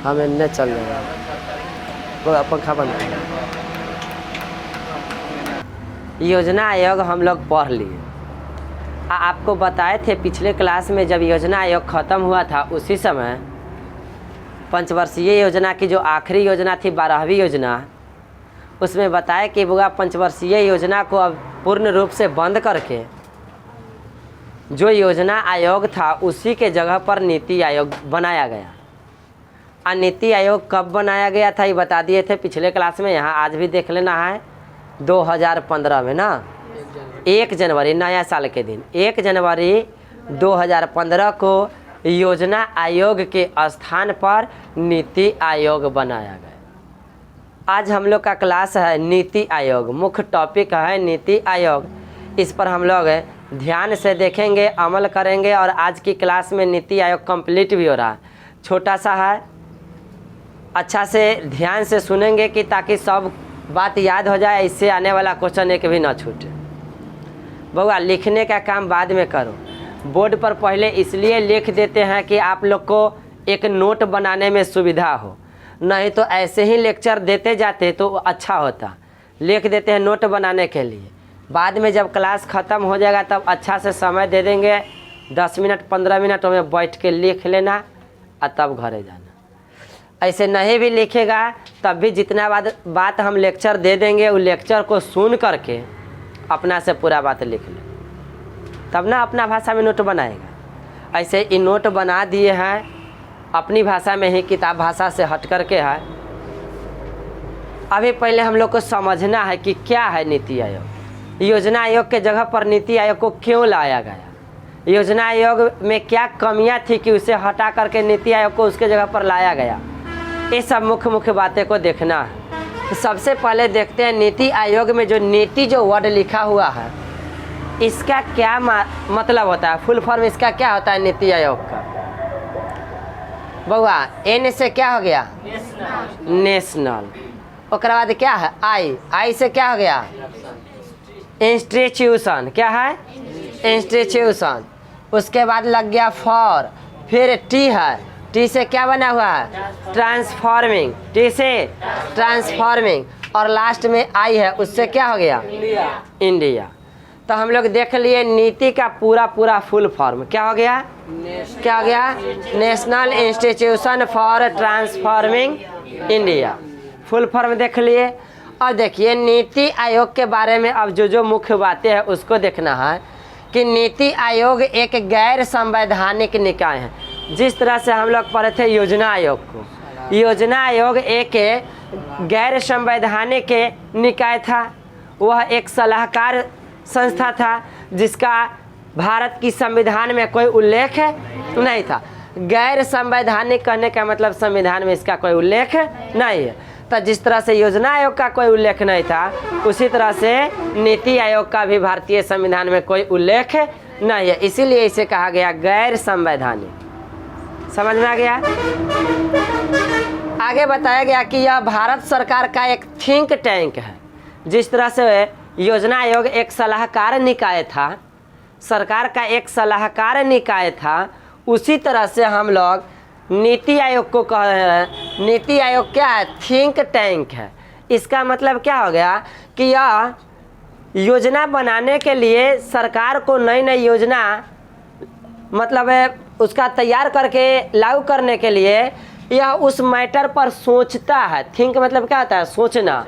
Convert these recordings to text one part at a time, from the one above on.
हमें न चल जाएगा वो पंखा बंद कर। योजना आयोग हम लोग पढ़ लिए। आपको बताए थे पिछले क्लास में जब योजना आयोग ख़त्म हुआ था उसी समय पंचवर्षीय योजना की जो आखिरी योजना थी 12वीं योजना, उसमें बताया कि बुआ पंचवर्षीय योजना को अब पूर्ण रूप से बंद करके जो योजना आयोग था उसी के जगह पर नीति आयोग बनाया गया। नीति आयोग कब बनाया गया था ये बता दिए थे पिछले क्लास में, यहाँ आज भी देख लेना है। 2015 में ना, 1 जनवरी नया साल के दिन 1 जनवरी 2015 को योजना आयोग के स्थान पर नीति आयोग बनाया गया। आज हम लोग का क्लास है नीति आयोग, मुख्य टॉपिक है नीति आयोग। इस पर हम लोग ध्यान से देखेंगे, अमल करेंगे और आज की क्लास में नीति आयोग कंप्लीट भी हो रहा है। छोटा सा है, अच्छा से ध्यान से सुनेंगे कि ताकि सब बात याद हो जाए, इससे आने वाला क्वेश्चन एक भी ना छूटे। बउआ लिखने का काम बाद में करो, बोर्ड पर पहले इसलिए लिख देते हैं कि आप लोग को एक नोट बनाने में सुविधा हो, नहीं तो ऐसे ही लेक्चर देते जाते तो अच्छा होता। लिख देते हैं नोट बनाने के लिए, बाद में जब क्लास ख़त्म हो जाएगा तब अच्छा से समय दे देंगे, 10 मिनट 15 मिनट में बैठ के लिख लेना और तब घरे जाना। ऐसे नहीं भी लिखेगा तब भी जितना बात हम लेक्चर दे देंगे उस लेक्चर को सुन करके अपना से पूरा बात लिख ले, तब ना अपना भाषा में नोट बनाएगा। ऐसे ये नोट बना दिए हैं अपनी भाषा में ही, किताब भाषा से हट करके है। अभी पहले हम लोग को समझना है कि क्या है नीति आयोग। योजना आयोग के जगह पर नीति आयोग को क्यों लाया गया, योजना आयोग में क्या कमियां थी कि उसे हटा करके नीति आयोग को उसके जगह पर लाया गया, ये सब मुख्य बातें को देखना है। तो सबसे पहले देखते हैं नीति आयोग में जो नीति जो वर्ड लिखा हुआ है इसका क्या मतलब होता है, फुल फॉर्म इसका क्या होता है नीति आयोग का। बउआ एन से क्या हो गया, नेशनल। उसके बाद क्या है आई से क्या हो गया, इंस्टीट्यूशन। क्या है, इंस्टीट्यूशन। उसके बाद लग गया फॉर, फिर टी है, टी से क्या बना हुआ है, ट्रांसफॉर्मिंग, टी से ट्रांसफॉर्मिंग। और लास्ट में आई है, उससे क्या हो गया, इंडिया। तो हम लोग देख लिए नीति का पूरा फुल फॉर्म क्या हो गया, क्या हो गया, national institution for transforming India. Full form देख लिए। और देखिए नीति आयोग के बारे में अब जो मुख्य बातें हैं उसको देखना है कि नीति आयोग एक गैर संवैधानिक निकाय है। जिस तरह से हम लोग पढ़े थे योजना आयोग को, योजना आयोग एक गैर संवैधानिक निकाय था, वह एक सलाहकार संस्था था जिसका भारत की संविधान में कोई उल्लेख नहीं था। गैर संवैधानिक कहने का मतलब संविधान में इसका कोई उल्लेख नहीं है। तो जिस तरह से योजना आयोग का कोई उल्लेख नहीं था उसी तरह से नीति आयोग का भी भारतीय संविधान में कोई उल्लेख नहीं है, इसीलिए इसे कहा गया गैर संवैधानिक। समझ में आ गया। आगे बताया गया कि यह भारत सरकार का एक थिंक टैंक है। जिस तरह से योजना आयोग एक सलाहकार निकाय था, सरकार का एक सलाहकार निकाय था, उसी तरह से हम लोग नीति आयोग को कह रहे हैं। नीति आयोग क्या है, थिंक टैंक है। इसका मतलब क्या हो गया कि यह योजना बनाने के लिए सरकार को नई नई योजना मतलब है उसका तैयार करके लागू करने के लिए यह उस मैटर पर सोचता है। थिंक मतलब क्या होता है, सोचना।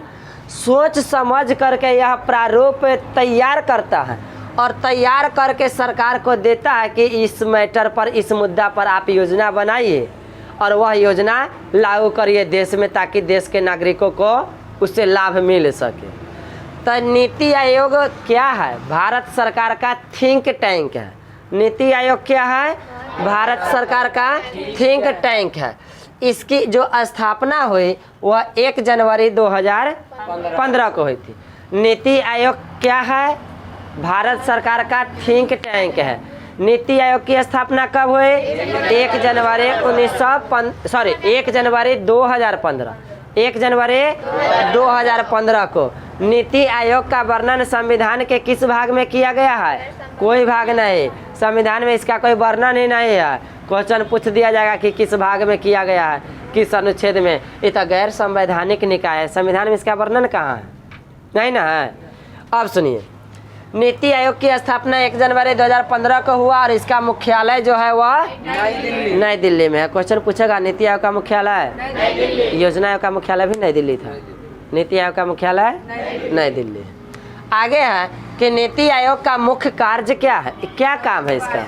सोच समझ करके यह प्रारूप तैयार करता है और तैयार करके सरकार को देता है कि इस मैटर पर, इस मुद्दा पर आप योजना बनाइए और वह योजना लागू करिए देश में, ताकि देश के नागरिकों को उससे लाभ मिल सके। तो नीति आयोग क्या है, भारत सरकार का थिंक टैंक है। नीति आयोग क्या है, भारत सरकार का थिंक टैंक है। इसकी जो स्थापना हुई वह 1 जनवरी 2015 को हुई थी। नीति आयोग क्या है, भारत सरकार का थिंक टैंक है। नीति आयोग की स्थापना कब हुई, 1 जनवरी 2015। 1 जनवरी 2015 को नीति आयोग का वर्णन संविधान के किस भाग में किया गया है, कोई भाग नहीं। संविधान में इसका कोई वर्णन ही नहीं है। क्वेश्चन पूछ दिया जाएगा कि किस भाग में किया गया है, किस अनुच्छेद में? ये तो गैर संवैधानिक निकाय है, संविधान में इसका वर्णन कहाँ है? नहीं ना है। अब सुनिए, नीति आयोग की स्थापना 1 जनवरी 2015 को हुआ और इसका मुख्यालय जो है वह नई दिल्ली में है। क्वेश्चन पूछेगा नीति आयोग का मुख्यालय, योजना आयोग का मुख्यालय भी नई दिल्ली था, नीति आयोग का मुख्यालय नई दिल्ली। आगे है कि नीति आयोग का मुख्य कार्य क्या है, क्या काम है इसका?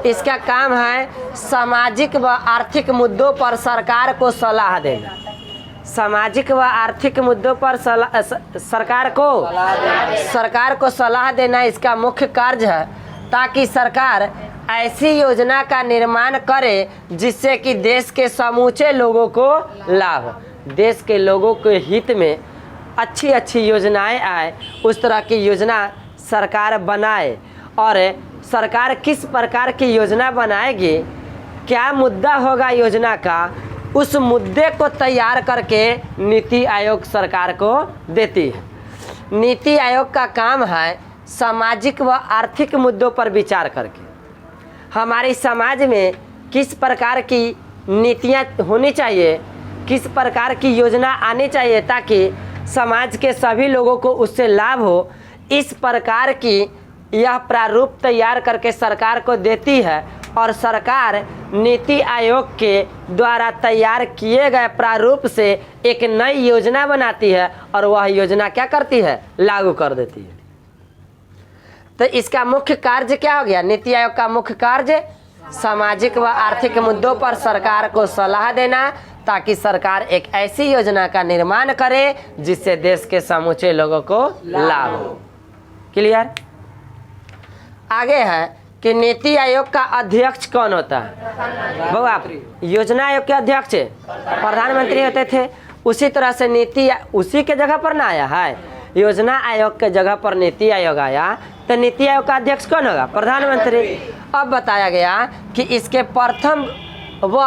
इसका काम है सामाजिक व आर्थिक मुद्दों पर सरकार को सलाह देना। सामाजिक व आर्थिक मुद्दों पर सरकार को सलाह देना इसका मुख्य कार्य है, ताकि सरकार ऐसी योजना का निर्माण करे जिससे कि देश के समूचे लोगों को लाभ हो, देश के लोगों के हित में अच्छी अच्छी योजनाएं आए, उस तरह की योजना सरकार बनाए। और सरकार किस प्रकार की योजना बनाएगी, क्या मुद्दा होगा योजना का, उस मुद्दे को तैयार करके नीति आयोग सरकार को देती है। नीति आयोग का काम है सामाजिक व आर्थिक मुद्दों पर विचार करके हमारे समाज में किस प्रकार की नीतियाँ होनी चाहिए, किस प्रकार की योजना आनी चाहिए ताकि समाज के सभी लोगों को उससे लाभ हो, इस प्रकार की यह प्रारूप तैयार करके सरकार को देती है। और सरकार नीति आयोग के द्वारा तैयार किए गए प्रारूप से एक नई योजना बनाती है और वह योजना क्या करती है, लागू कर देती है। तो इसका मुख्य कार्य क्या हो गया? नीति आयोग का मुख्य कार्य सामाजिक व आर्थिक मुद्दों पर सरकार को सलाह देना, ताकि सरकार एक ऐसी योजना का निर्माण करे जिससे देश के समूचे लोगों को लाभ हो। क्लियर? आगे है कि नीति आयोग का अध्यक्ष कौन होता है? बाबू आप योजना आयोग के अध्यक्ष प्रधानमंत्री होते थे, उसी तरह से नीति उसी के जगह पर ना आया है, योजना आयोग के जगह पर नीति आयोग आया, तो नीति आयोग का अध्यक्ष कौन होगा? प्रधानमंत्री। अब बताया गया कि इसके प्रथम व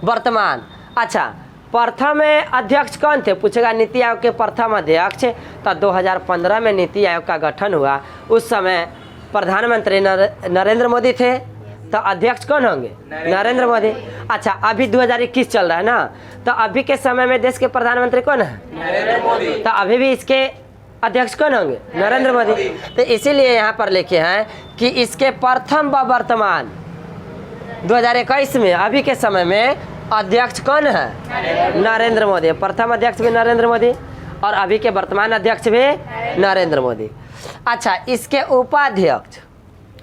वर्तमान, अच्छा प्रथम अध्यक्ष कौन थे पूछेगा? नीति आयोग के प्रथम अध्यक्ष तो 2015 में नीति आयोग का गठन हुआ, उस समय प्रधानमंत्री नरेंद्र मोदी थे, तो अध्यक्ष कौन होंगे? नरेंद्र मोदी। अच्छा अभी 2021 चल रहा है ना, तो अभी के समय में देश के प्रधानमंत्री कौन है? नरेंद्र मोदी। तो अभी भी इसके अध्यक्ष कौन होंगे? नरेंद्र मोदी। तो इसीलिए यहाँ पर लिखे हैं कि इसके प्रथम व वर्तमान 2021 में अभी के समय में अध्यक्ष कौन है? नरेंद्र मोदी। प्रथम अध्यक्ष भी नरेंद्र मोदी और अभी के वर्तमान अध्यक्ष भी नरेंद्र मोदी। अच्छा इसके उपाध्यक्ष,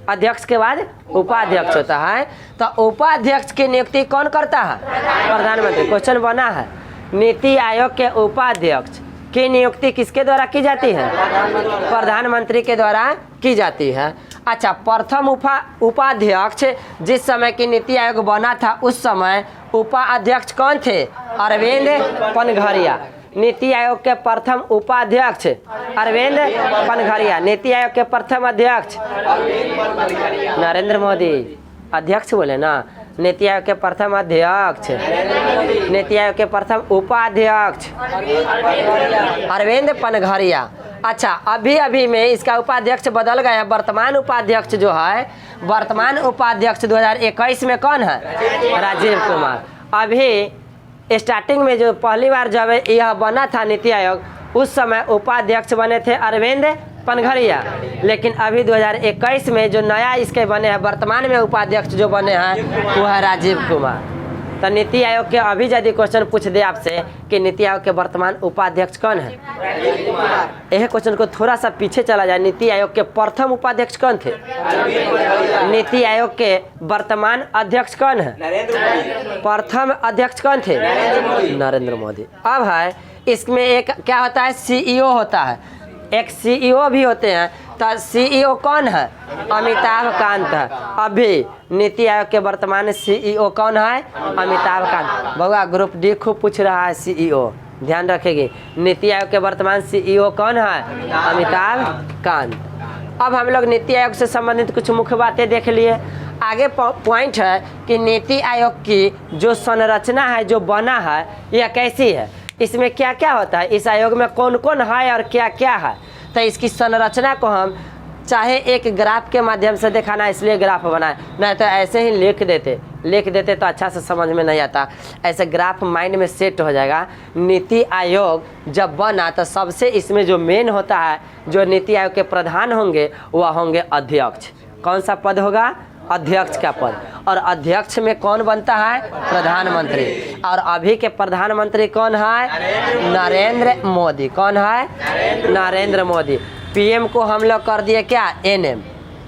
अध्यक्ष के बाद उपाध्यक्ष होता है, तो उपाध्यक्ष की नियुक्ति कौन करता है? प्रधानमंत्री। क्वेश्चन बना है नीति आयोग के उपाध्यक्ष की नियुक्ति किसके द्वारा की जाती है? प्रधानमंत्री के द्वारा की जाती है। अच्छा प्रथम उपाध्यक्ष जिस समय की नीति आयोग बना था उस समय उपाध्यक्ष कौन थे? अरविंद पनघरिया। नीति आयोग के प्रथम उपाध्यक्ष अरविंद पनघरिया। नीति आयोग के प्रथम अध्यक्ष नरेंद्र मोदी। अध्यक्ष बोले ना, नीति आयोग के प्रथम अध्यक्ष, नीति आयोग के प्रथम उपाध्यक्ष अरविंद पनघरिया। अच्छा अभी में इसका उपाध्यक्ष बदल गया। वर्तमान उपाध्यक्ष जो है, वर्तमान उपाध्यक्ष 2021 में कौन है? राजीव कुमार। अभी स्टार्टिंग में जो पहली बार जब यह बना था नीति आयोग, उस समय उपाध्यक्ष बने थे अरविंद पनघरिया, लेकिन अभी 2021 में जो नया इसके बने हैं, वर्तमान में उपाध्यक्ष जो बने हैं वो है राजीव कुमार। तो नीति आयोग के अभी यदि क्वेश्चन पूछ दे आपसे कि नीति आयोग के वर्तमान उपाध्यक्ष कौन है, यह क्वेश्चन को थोड़ा सा पीछे चला जाए। नीति आयोग के प्रथम उपाध्यक्ष कौन थे? नीति आयोग के वर्तमान अध्यक्ष कौन है? प्रथम अध्यक्ष कौन थे? नरेंद्र मोदी। अब है इसमें एक क्या होता है? सीईओ होता है, एक सीईओ भी होते हैं। तो सीईओ कौन है? अमिताभ कांत है। अभी नीति आयोग के वर्तमान सीईओ कौन है? अमिताभ कांत। बउआ ग्रुप डी खूब पूछ रहा है सीईओ, ध्यान रखेगी। नीति आयोग के वर्तमान सीईओ कौन है? अमिताभ कांत। अब हम लोग नीति आयोग से संबंधित कुछ मुख्य बातें देख लिए। आगे पॉइंट है कि नीति आयोग की जो संरचना है, जो बना है, यह कैसी है, इसमें क्या क्या होता है, इस आयोग में कौन कौन है और क्या क्या है। तो इसकी संरचना को हम चाहे एक ग्राफ के माध्यम से दिखाना, इसलिए ग्राफ बनाए, नहीं तो ऐसे ही लिख देते लिख देते तो अच्छा से समझ में नहीं आता। ऐसे ग्राफ माइंड में सेट हो जाएगा। नीति आयोग जब बना तो सबसे इसमें जो मेन होता है, जो नीति आयोग के प्रधान होंगे वह होंगे अध्यक्ष। कौन सा पद होगा? अध्यक्ष का पद। और अध्यक्ष में कौन बनता है? प्रधानमंत्री। और अभी के प्रधानमंत्री कौन है? नरेंद्र मोदी। कौन है? नरेंद्र मोदी। पीएम को हम लोग कर दिए क्या? एनएम।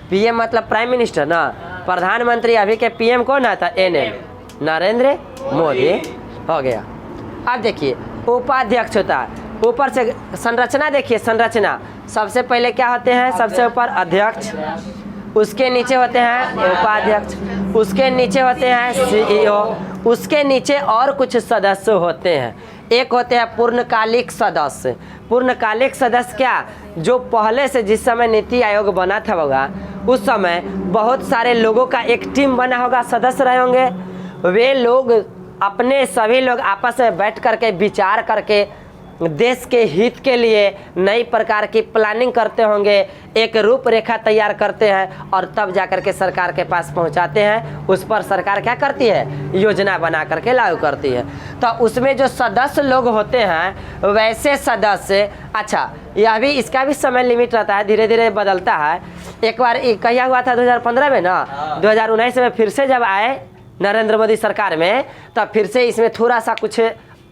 पीएम मतलब प्राइम मिनिस्टर ना। प्रधानमंत्री अभी के पीएम कौन है? था एनएम, नरेंद्र मोदी हो गया। अब देखिए उपाध्यक्ष होता है। ऊपर से संरचना देखिए, संरचना सबसे पहले क्या होते हैं? सबसे ऊपर अध्यक्ष, उसके नीचे होते हैं उपाध्यक्ष, उसके नीचे होते हैं सीईओ, उसके नीचे और कुछ सदस्य होते हैं। एक होते हैं पूर्णकालिक सदस्य। पूर्णकालिक सदस्य क्या? जो पहले से जिस समय नीति आयोग बना था होगा उस समय बहुत सारे लोगों का एक टीम बना होगा, सदस्य रहे होंगे। वे लोग अपने सभी लोग आपस में बैठ करके विचार करके देश के हित के लिए नई प्रकार की प्लानिंग करते होंगे, एक रूपरेखा तैयार करते हैं और तब जाकर के सरकार के पास पहुंचाते हैं। उस पर सरकार क्या करती है? योजना बना करके लागू करती है। तो उसमें जो सदस्य लोग होते हैं वैसे सदस्य, अच्छा यह भी इसका भी समय लिमिट रहता है, धीरे धीरे बदलता है। एक बार कहिया हुआ था 2015 में ना, 2019 में फिर से जब आए नरेंद्र मोदी सरकार में तब फिर से इसमें थोड़ा सा कुछ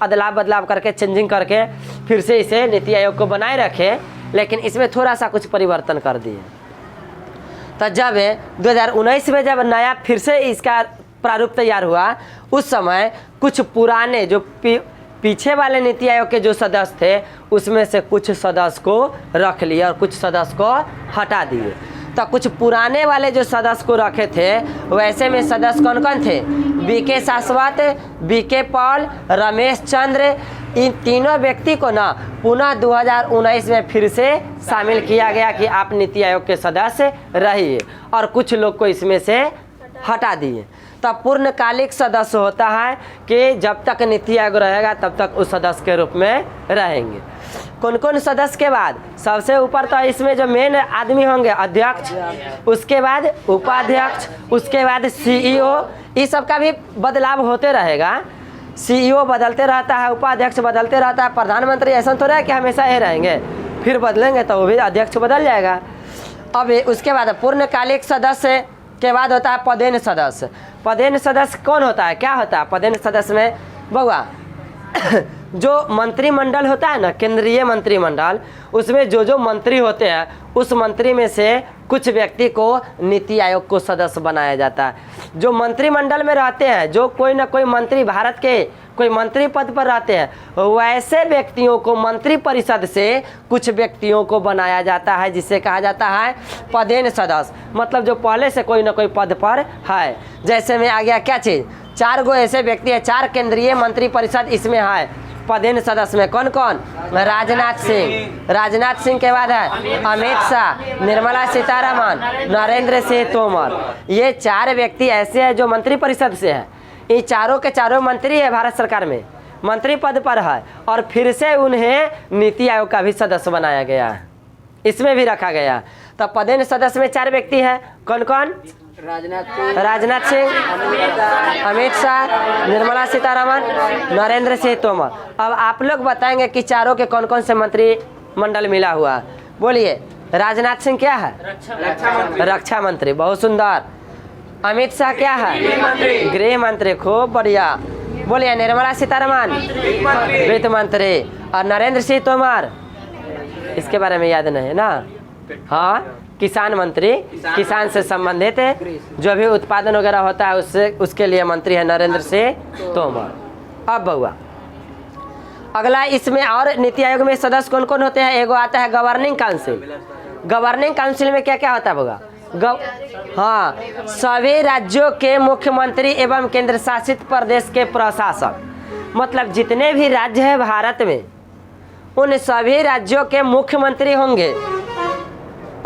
अदला बदलाव करके चेंजिंग करके फिर से इसे नीति आयोग को बनाए रखे, लेकिन इसमें थोड़ा सा कुछ परिवर्तन कर दिए। तो जब 2019 में जब नया फिर से इसका प्रारूप तैयार हुआ उस समय कुछ पुराने जो पीछे वाले नीति आयोग के जो सदस्य थे उसमें से कुछ सदस्य को रख लिए और कुछ सदस्य को हटा दिए। तो कुछ पुराने वाले जो सदस्य को रखे थे वैसे में सदस्य कौन कौन थे? बीके शाश्वत, बीके पॉल, रमेश चंद्र, इन तीनों व्यक्ति को ना पुनः 2019 में फिर से शामिल किया गया कि आप नीति आयोग के सदस्य रहिए, और कुछ लोग को इसमें से हटा दिए। तब पूर्णकालिक सदस्य होता है कि जब तक नीति आयोग रहेगा तब तक उस सदस्य के रूप में रहेंगे। कौन कौन सदस्य के बाद? सबसे ऊपर तो इसमें जो मेन आदमी होंगे अध्यक्ष, उसके बाद उपाध्यक्ष, उसके बाद सीईओ। इस सब का भी बदलाव होते रहेगा। सीईओ बदलते रहता है, उपाध्यक्ष बदलते रहता है। प्रधानमंत्री ऐसा तो रहे कि हमेशा ही रहेंगे, फिर बदलेंगे तो वो भी अध्यक्ष बदल जाएगा। अब उसके बाद पूर्णकालिक सदस्य के बाद होता है पदेन सदस्य। पदेन सदस्य कौन होता है? क्या होता है पदेन सदस्य में? बउआ जो मंत्रिमंडल होता है ना, केंद्रीय मंत्रिमंडल, उसमें जो मंत्री होते हैं उस मंत्री में से कुछ व्यक्ति को नीति आयोग को सदस्य बनाया जाता है। जो मंत्रिमंडल में रहते हैं, जो कोई ना कोई मंत्री भारत के कोई मंत्री पद पर रहते हैं, वैसे व्यक्तियों को मंत्री परिषद से कुछ व्यक्तियों को बनाया जाता है, जिसे कहा जाता है पदेन सदस्य। मतलब जो पहले से कोई ना कोई पद पर है। जैसे में आ गया क्या चीज़? 4 गो ऐसे व्यक्ति है, 4 केंद्रीय मंत्री परिषद इसमें है पदेन सदस्य में। कौन कौन? राजनाथ सिंह, राजनाथ सिंह के बाद है अमित शाह, निर्मला सीतारमण, नरेंद्र सिंह तोमर। ये 4 व्यक्ति ऐसे हैं जो मंत्री परिषद से है। ये चारों के चारों मंत्री है, भारत सरकार में मंत्री पद पर है, और फिर से उन्हें नीति आयोग का भी सदस्य बनाया गया है, इसमें भी रखा गया। तो पदेन सदस्य में 4 व्यक्ति है। कौन कौन? राजनाथ सिंह, अमित शाह, निर्मला सीतारमण, नरेंद्र सिंह तोमर। अब आप लोग बताएंगे कि चारों के कौन कौन से मंत्री मंडल मिला हुआ? बोलिए। राजनाथ सिंह क्या है? रक्षा मंत्री, बहुत सुंदर। अमित शाह क्या है? गृह मंत्री, खूब बढ़िया। बोलिए। निर्मला सीतारमण वित्त मंत्री, और नरेंद्र सिंह तोमर इसके बारे में याद नहीं है ना? हाँ, किसान मंत्री, किसान से संबंधित है, जो भी उत्पादन वगैरह होता है उससे उसके लिए मंत्री है नरेंद्र सिंह तोमर। अब बउआ अगला इसमें और नीति आयोग में सदस्य कौन कौन होते हैं? एगो आता है गवर्निंग काउंसिल। गवर्निंग काउंसिल में क्या क्या होता है बउआ? हाँ, सभी राज्यों के मुख्यमंत्री एवं केंद्र शासित प्रदेश के प्रशासक, मतलब जितने भी राज्य हैं भारत में उन सभी राज्यों के मुख्यमंत्री होंगे,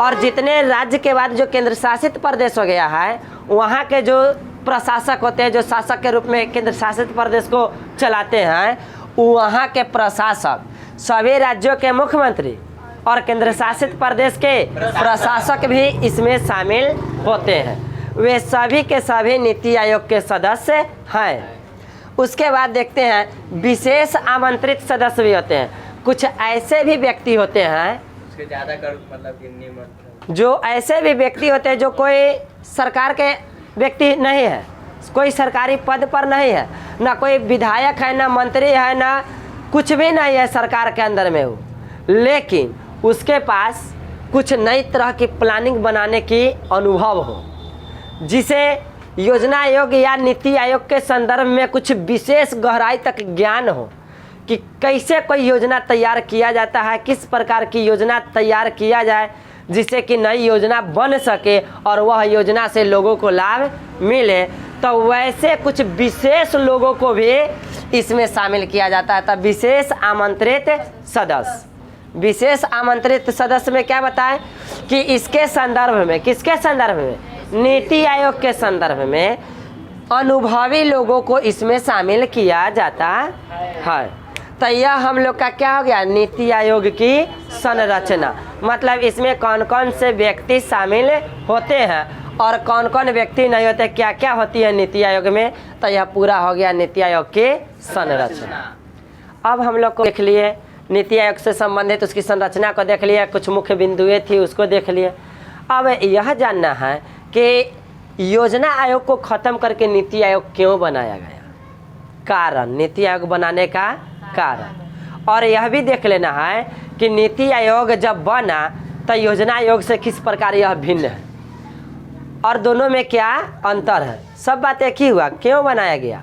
और जितने राज्य के बाद जो केंद्र शासित प्रदेश हो गया है वहाँ के जो प्रशासक होते हैं, जो शासक के रूप में केंद्र शासित प्रदेश को चलाते हैं, वहाँ के प्रशासक, सभी राज्यों के मुख्यमंत्री और केंद्र शासित प्रदेश के प्रशासक भी इसमें शामिल होते हैं। वे सभी के सभी नीति आयोग के सदस्य हैं। उसके बाद देखते हैं विशेष आमंत्रित सदस्य भी होते हैं। कुछ ऐसे भी व्यक्ति होते हैं उसके ज़्यादा कर मतलब निमंत्रण, जो ऐसे भी व्यक्ति होते हैं जो कोई सरकार के व्यक्ति नहीं है, कोई सरकारी पद पर नहीं है, ना कोई विधायक है, ना मंत्री है, ना कुछ भी नहीं है सरकार के अंदर में वो, लेकिन उसके पास कुछ नई तरह की प्लानिंग बनाने की अनुभव हो, जिसे योजना आयोग या नीति आयोग के संदर्भ में कुछ विशेष गहराई तक ज्ञान हो कि कैसे कोई योजना तैयार किया जाता है, किस प्रकार की योजना तैयार किया जाए जिससे कि नई योजना बन सके और वह योजना से लोगों को लाभ मिले। तो वैसे कुछ विशेष लोगों को भी इसमें शामिल किया जाता है। तब विशेष आमंत्रित सदस्य, विशेष आमंत्रित सदस्य में क्या बताएं कि इसके संदर्भ में, किसके संदर्भ में, नीति आयोग के संदर्भ में अनुभवी लोगों को इसमें शामिल किया जाता है। तो यह हम लोग का क्या हो गया, नीति आयोग की संरचना। मतलब इसमें कौन कौन से व्यक्ति शामिल होते हैं और कौन कौन व्यक्ति नहीं होते, क्या क्या होती है नीति आयोग में। तो यह पूरा हो गया नीति आयोग की संरचना। अब हम लोग को देख लिए नीति आयोग से संबंधित उसकी संरचना को देख लिया, कुछ मुख्य बिंदुएं थी उसको देख लिए। अब यह जानना है कि योजना आयोग को ख़त्म करके नीति आयोग क्यों बनाया गया, कारण, नीति आयोग बनाने का कारण। और यह भी देख लेना है कि नीति आयोग जब बना तो योजना आयोग से किस प्रकार यह भिन्न है और दोनों में क्या अंतर है। सब बात एक ही हुआ, क्यों बनाया गया।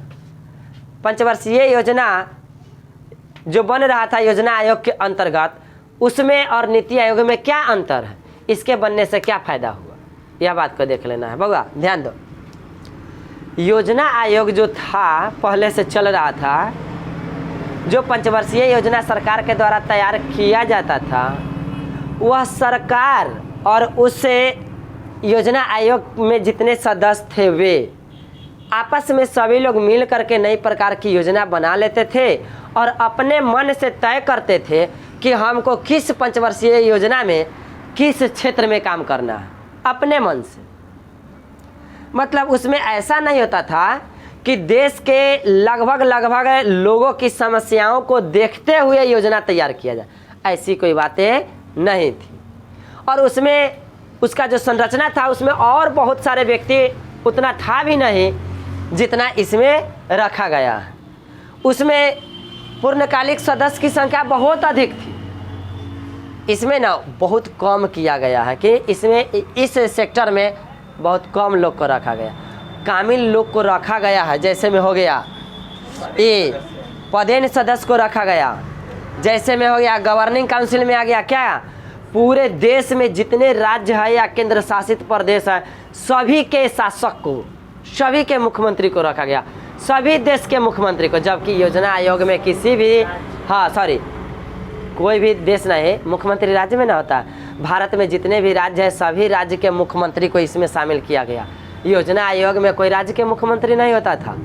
पंचवर्षीय योजना जो बन रहा था योजना आयोग के अंतर्गत, उसमें और नीति आयोग में क्या अंतर है, इसके बनने से क्या फ़ायदा हुआ, यह बात को देख लेना है। बउआ ध्यान दो, योजना आयोग जो था पहले से चल रहा था, जो पंचवर्षीय योजना सरकार के द्वारा तैयार किया जाता था, वह सरकार और उस योजना आयोग में जितने सदस्य थे वे आपस में सभी लोग मिल करके नई प्रकार की योजना बना लेते थे और अपने मन से तय करते थे कि हमको किस पंचवर्षीय योजना में किस क्षेत्र में काम करना है, अपने मन से। मतलब उसमें ऐसा नहीं होता था कि देश के लगभग लोगों की समस्याओं को देखते हुए योजना तैयार किया जाए, ऐसी कोई बातें नहीं थी। और उसमें उसका जो संरचना था उसमें और बहुत सारे व्यक्ति उतना था भी नहीं जितना इसमें रखा गया है। उसमें पूर्णकालिक सदस्य की संख्या बहुत अधिक थी, इसमें ना बहुत कम किया गया है कि इसमें इस सेक्टर में बहुत कम लोग को रखा गया, कामिल लोग को रखा गया है। जैसे में हो गया ये पदेन सदस्य को रखा गया, जैसे में हो गया गवर्निंग काउंसिल में आ गया क्या, पूरे देश में जितने राज्य है या केंद्र शासित प्रदेश है सभी के शासक को, सभी के मुख्यमंत्री को रखा गया, सभी देश के मुख्यमंत्री को। जबकि योजना आयोग में किसी भी कोई भी देश नहीं, मुख्यमंत्री राज्य में ना होता। भारत में जितने भी राज्य हैं सभी राज्य के मुख्यमंत्री को इसमें शामिल किया गया। योजना आयोग में कोई राज्य के मुख्यमंत्री नहीं होता था।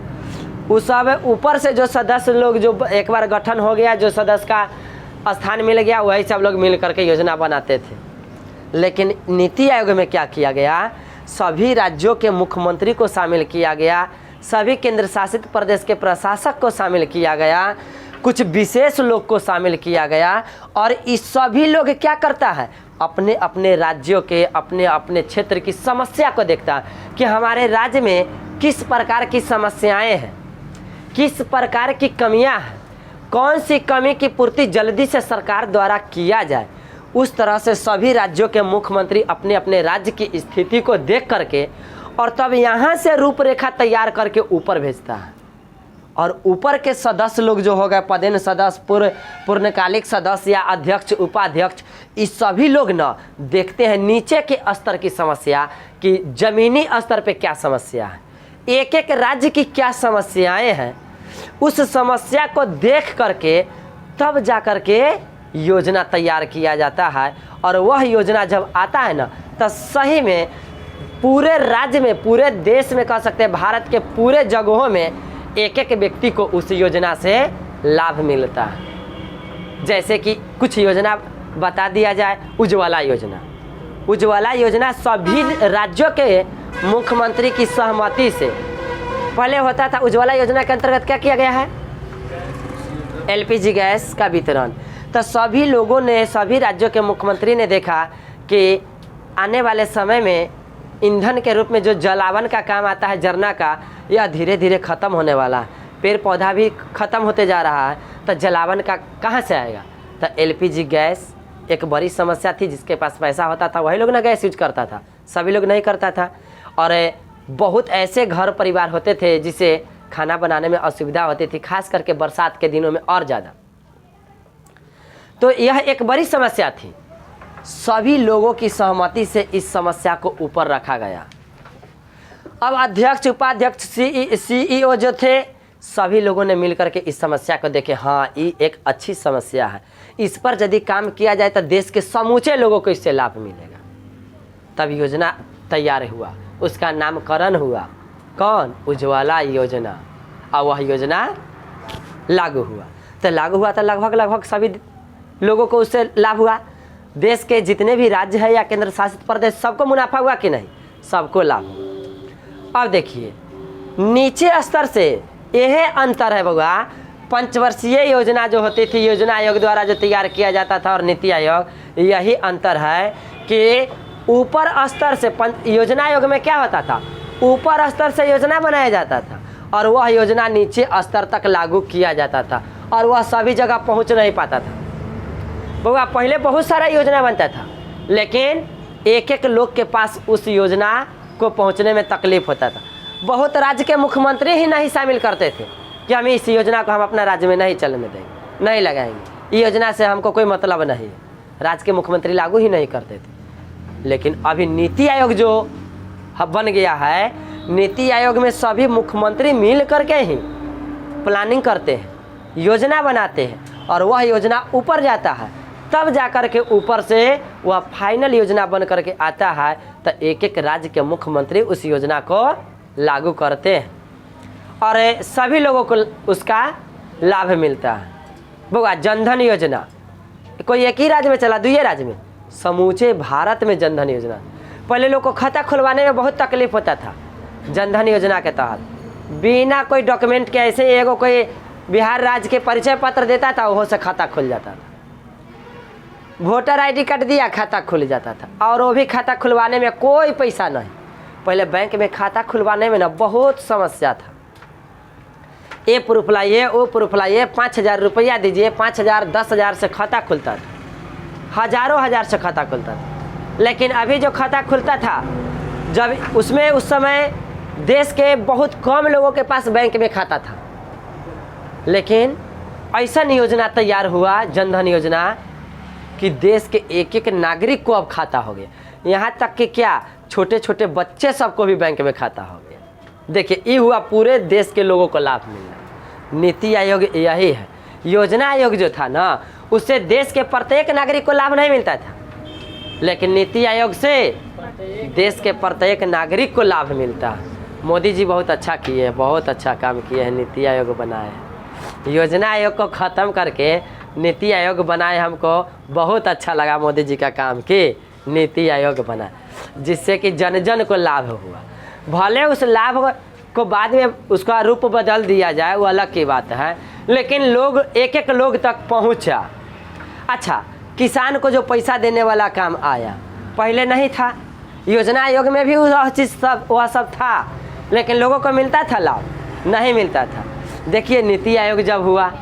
उस सब ऊपर से जो सदस्य लोग जो एक बार गठन हो गया, जो सदस्य का स्थान मिल गया, वही सब लोग मिल करके योजना बनाते थे। लेकिन नीति आयोग में क्या किया गया, सभी राज्यों के मुख्यमंत्री को शामिल किया गया, सभी केंद्र शासित प्रदेश के प्रशासक को शामिल किया गया, कुछ विशेष लोग को शामिल किया गया। और इस सभी लोग क्या करता है, अपने अपने राज्यों के अपने अपने क्षेत्र की समस्या को देखता है कि हमारे राज्य में किस प्रकार की समस्याएं हैं, किस प्रकार की कमियां हैं, कौन सी कमी की पूर्ति जल्दी से सरकार द्वारा किया जाए। उस तरह से सभी राज्यों के मुख्यमंत्री अपने अपने राज्य की स्थिति को देख करके और तब यहाँ से रूपरेखा तैयार करके ऊपर भेजता है। और ऊपर के सदस्य लोग जो हो गए, पदेन सदस्य, पूर्णकालिक सदस्य या अध्यक्ष, उपाध्यक्ष, इस सभी लोग ना देखते हैं नीचे के स्तर की समस्या कि जमीनी स्तर पे क्या समस्या है, एक एक राज्य की क्या समस्याएं हैं, उस समस्या को देख करके तब जा करके योजना तैयार किया जाता है। और वह योजना जब आता है ना, तो सही में पूरे राज्य में, पूरे देश में, कह सकते हैं भारत के पूरे जगहों में एक एक व्यक्ति को उस योजना से लाभ मिलता है। जैसे कि कुछ योजना बता दिया जाए, उज्ज्वला योजना। उज्ज्वला योजना सभी राज्यों के मुख्यमंत्री की सहमति से, पहले होता था उज्ज्वला योजना के अंतर्गत क्या किया गया है, एलपीजी गैस का वितरण। तो सभी लोगों ने, सभी राज्यों के मुख्यमंत्री ने देखा कि आने वाले समय में ईंधन के रूप में जो जलावन का काम आता है, जरना का, यह धीरे धीरे ख़त्म होने वाला है। पेड़ पौधा भी ख़त्म होते जा रहा है, तो जलावन का कहाँ से आएगा। तो एलपीजी गैस एक बड़ी समस्या थी। जिसके पास पैसा होता था वही लोग ना गैस यूज करता था, सभी लोग नहीं करता था। और बहुत ऐसे घर परिवार होते थे जिसे खाना बनाने में असुविधा होती थी, खास करके बरसात के दिनों में और ज़्यादा। तो यह एक बड़ी समस्या थी। सभी लोगों की सहमति से इस समस्या को ऊपर रखा गया। अब अध्यक्ष, उपाध्यक्ष, सीईओ जो थे, सभी लोगों ने मिलकर के इस समस्या को देखे, हाँ ये एक अच्छी समस्या है, इस पर यदि काम किया जाए तो देश के समूचे लोगों को इससे लाभ मिलेगा। तब योजना तैयार हुआ, उसका नामकरण हुआ, कौन, उज्ज्वला योजना। और वह योजना लागू हुआ। तो लागू हुआ तो लगभग सभी लोगों को उससे लाभ हुआ। देश के जितने भी राज्य है या केंद्र शासित प्रदेश, सबको मुनाफा हुआ कि नहीं, सबको लाभ हुआ। अब देखिए नीचे स्तर से यह अंतर है बउआ, पंचवर्षीय योजना जो होती थी, योजना आयोग द्वारा जो तैयार किया जाता था, और नीति आयोग, यही अंतर है कि ऊपर स्तर से योजना आयोग में क्या होता था, ऊपर स्तर से योजना बनाया जाता था और वह योजना नीचे स्तर तक लागू किया जाता था, और वह सभी जगह पहुंच नहीं पाता था। बउआ पहले बहुत सारा योजना बनता था, लेकिन एक एक लोग के पास उस योजना को पहुंचने में तकलीफ होता था। बहुत राज्य के मुख्यमंत्री ही नहीं शामिल करते थे कि हम इस योजना को हम अपना राज्य में नहीं चलने देंगे, नहीं लगाएंगे, ये योजना से हमको कोई मतलब नहीं है। राज्य के मुख्यमंत्री लागू ही नहीं करते थे। लेकिन अभी नीति आयोग जो बन गया है, नीति आयोग में सभी मुख्यमंत्री मिल करके ही प्लानिंग करते हैं, योजना बनाते हैं, और वह योजना ऊपर जाता है। तब जाकर के ऊपर से वह फाइनल योजना बन करके आता है। तो एक एक राज्य के मुख्यमंत्री उस योजना को लागू करते हैं और सभी लोगों को उसका लाभ मिलता है। बउआ जनधन योजना कोई एक ही राज्य में चला, दूसरे राज्य में, समूचे भारत में जनधन योजना। पहले लोग को खाता खुलवाने में बहुत तकलीफ होता था। जनधन योजना के तहत बिना कोई डॉक्यूमेंट के ऐसे एगो कोई बिहार राज्य के परिचय पत्र देता था, वहाँ से खाता खुल जाता था। वोटर आईडी कार्ड दिया, खाता खुल जाता था, और वो भी खाता खुलवाने में कोई पैसा नहीं। पहले बैंक में खाता खुलवाने में ना बहुत समस्या था। ये प्रूफ लाइए, वो प्रूफ लाइए, 5,000 रुपया दीजिए, 5,000 10,000 से खाता खुलता था, हजारों हजार से खाता खुलता था। लेकिन अभी जो खाता खुलता था, जब उसमें उस समय देश के बहुत कम लोगों के पास बैंक में खाता था, लेकिन ऐसा योजना तैयार हुआ, जनधन योजना, कि देश के एक एक नागरिक को अब खाता हो गया। यहाँ तक कि क्या, छोटे छोटे बच्चे सबको भी बैंक में खाता हो गया। देखिए ये हुआ, पूरे देश के लोगों को लाभ मिला। नीति आयोग यही है। योजना आयोग जो था ना, उससे देश के प्रत्येक नागरिक को लाभ नहीं मिलता था, लेकिन नीति आयोग से देश के प्रत्येक नागरिक को लाभ मिलता है। मोदी जी बहुत अच्छा किए हैं, बहुत अच्छा काम किए हैं, नीति आयोग बनाए हैं। योजना आयोग को ख़त्म करके नीति आयोग बनाए, हमको बहुत अच्छा लगा मोदी जी का काम कि नीति आयोग बना, जिससे कि जन जन को लाभ हुआ। भले उस लाभ को बाद में उसका रूप बदल दिया जाए, वो अलग की बात है, लेकिन लोग एक एक लोग तक पहुंचा। अच्छा, किसान को जो पैसा देने वाला काम आया, पहले नहीं था। योजना आयोग में भी वह चीज़ वह सब था, लेकिन लोगों को मिलता था लाभ, नहीं मिलता था। देखिए नीति आयोग जब हुआ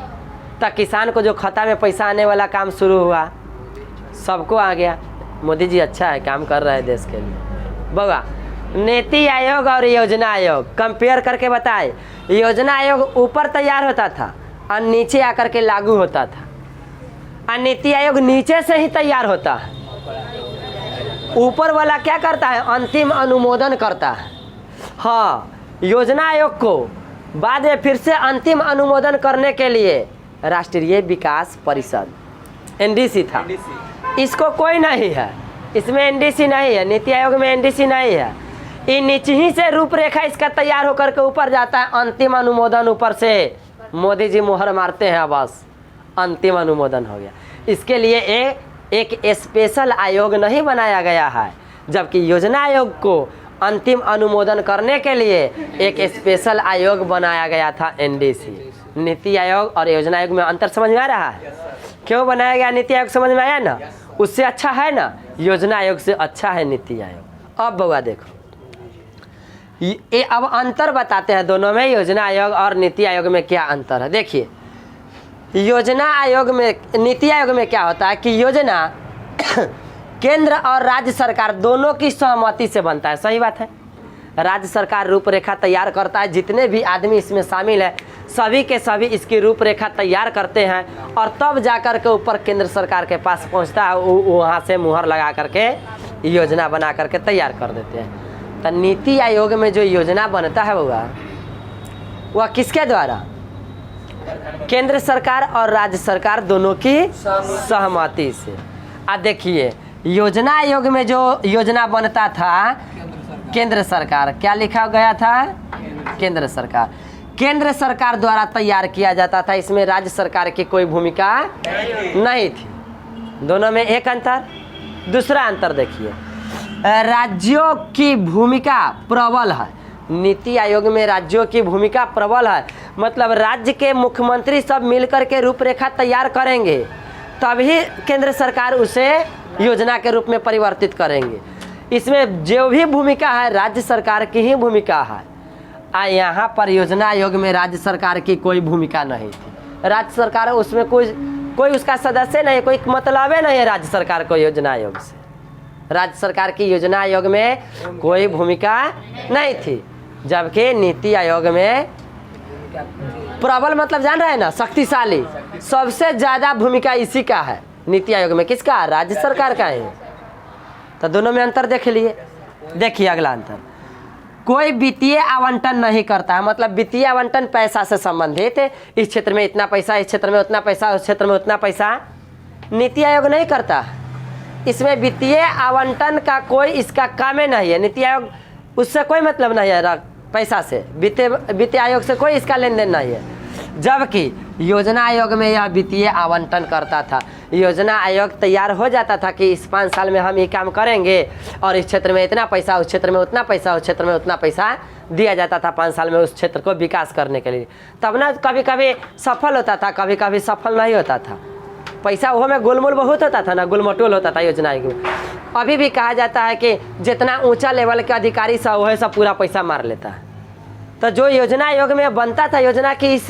तो किसान को जो खाता में पैसा आने वाला काम शुरू हुआ, सबको आ गया। मोदी जी अच्छा है, काम कर रहे हैं देश के लिए। बउआ नीति आयोग और योजना आयोग कंपेयर करके बताए। योजना आयोग ऊपर तैयार होता था और नीचे आकर के लागू होता था, और नीति आयोग नीचे से ही तैयार होता है। ऊपर वाला क्या करता है, अंतिम अनुमोदन करता है। हाँ, योजना आयोग को बाद में फिर से अंतिम अनुमोदन करने के लिए राष्ट्रीय विकास परिषद एनडीसी था। इसको कोई नहीं है, इसमें एनडीसी नहीं है, नीति आयोग में एनडीसी नहीं है। ये नीचे ही से रूपरेखा इसका तैयार होकर के ऊपर जाता है, अंतिम अनुमोदन ऊपर से मोदी जी मुहर मारते हैं, बस अंतिम अनुमोदन हो गया। इसके लिए एक स्पेशल आयोग नहीं बनाया गया है, जबकि योजना आयोग को अंतिम अनुमोदन करने के लिए एक स्पेशल आयोग बनाया गया था, एनडीसी। नीति आयोग और योजना आयोग में अंतर समझ में आ रहा है? क्यों बनाया गया नीति आयोग, समझ में आया ना? उससे अच्छा है ना, योजना आयोग से अच्छा है नीति आयोग। अब बउआ देखो, ये अब अंतर बताते हैं दोनों में, योजना आयोग और नीति आयोग में क्या अंतर है। देखिए, योजना आयोग में, नीति आयोग में क्या होता है कि योजना केंद्र और राज्य सरकार दोनों की सहमति से बनता है। सही बात है। राज्य सरकार रूपरेखा तैयार करता है, जितने भी आदमी इसमें शामिल है सभी के सभी इसकी रूपरेखा तैयार करते हैं और तब जाकर के ऊपर केंद्र सरकार के पास पहुंचता है, वहाँ से मुहर लगा करके योजना बना करके तैयार कर देते हैं। तो नीति आयोग में जो योजना बनता है वह किसके द्वारा? केंद्र सरकार और राज्य सरकार दोनों की सहमति से। अब देखिए, योजना आयोग में जो योजना बनता था केंद्र सरकार, क्या लिखा गया था? केंद्र सरकार। केंद्र सरकार द्वारा तैयार किया जाता था, इसमें राज्य सरकार की कोई भूमिका नहीं थी। दोनों में एक अंतर। दूसरा अंतर देखिए, राज्यों की भूमिका प्रबल है। नीति आयोग में राज्यों की भूमिका प्रबल है, मतलब राज्य के मुख्यमंत्री सब मिलकर के रूपरेखा तैयार करेंगे, तभी केंद्र सरकार उसे योजना के रूप में परिवर्तित करेंगे। इसमें जो भी भूमिका है राज्य सरकार की ही भूमिका है। यहाँ पर योजना आयोग में राज्य सरकार की कोई भूमिका नहीं थी। राज्य सरकार उसमें कोई उसका सदस्य नहीं, कोई मतलब नहीं है राज्य सरकार को योजना आयोग से। राज्य सरकार की योजना आयोग में कोई भूमिका नहीं थी, जबकि नीति आयोग में प्रबल मतलब जान रहे हैं ना, शक्तिशाली, सबसे ज्यादा भूमिका इसी का है। नीति आयोग में किसका? राज्य सरकार का है। तो दोनों में अंतर देख लिए। देखिए अगला अंतर, कोई वित्तीय आवंटन नहीं करता है, मतलब वित्तीय आवंटन पैसा से संबंधित, इस क्षेत्र में इतना पैसा, इस क्षेत्र में उतना पैसा, उस क्षेत्र में उतना पैसा, नीति आयोग नहीं करता। इसमें वित्तीय आवंटन का कोई इसका काम ही नहीं है। नीति आयोग उससे कोई मतलब नहीं है, पैसा से, वित्तीय आयोग से कोई इसका लेन देन नहीं है। जबकि योजना आयोग में यह वित्तीय आवंटन करता था। योजना आयोग तैयार हो जाता था कि इस 5 साल में हम ये काम करेंगे और इस क्षेत्र में इतना पैसा, उस क्षेत्र में उतना पैसा, उस क्षेत्र में उतना पैसा दिया जाता था 5 साल में उस क्षेत्र को विकास करने के लिए। तब ना कभी कभी सफल होता था, कभी कभी सफल नहीं होता था। पैसा वो में गोलमोल बहुत होता था ना, गोलमटोल होता था योजना आयोग में। अभी भी कहा जाता है कि जितना ऊंचा लेवल के अधिकारी सब वह सब पूरा पैसा मार लेता है। तो जो योजना आयोग में बनता था, योजना की इस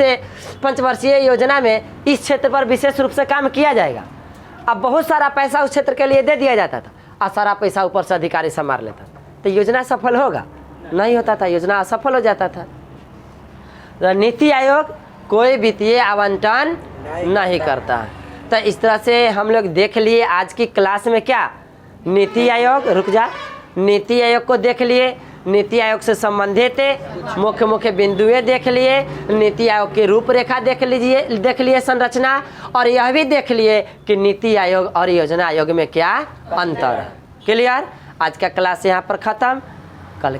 5 वर्षीय योजना में इस क्षेत्र पर विशेष रूप से काम किया जाएगा, अब बहुत सारा पैसा उस क्षेत्र के लिए दे दिया जाता था और सारा पैसा ऊपर से अधिकारी सब मार लेता था, तो योजना सफल होगा? नहीं होता था, योजना असफल हो जाता था। तो नीति आयोग कोई वित्तीय आवंटन नहीं करता। तो इस तरह से हम लोग देख लिए आज की क्लास में क्या, नीति आयोग, रुक जा, नीति आयोग को देख लिए, नीति आयोग से संबंधित मुख्य मुख्य बिंदुएं देख लिए, नीति आयोग की रूपरेखा देख लिए संरचना, और यह भी देख लिए कि नीति आयोग और योजना आयोग में क्या अंतर है। क्लियर? आज का क्लास यहाँ पर खत्म।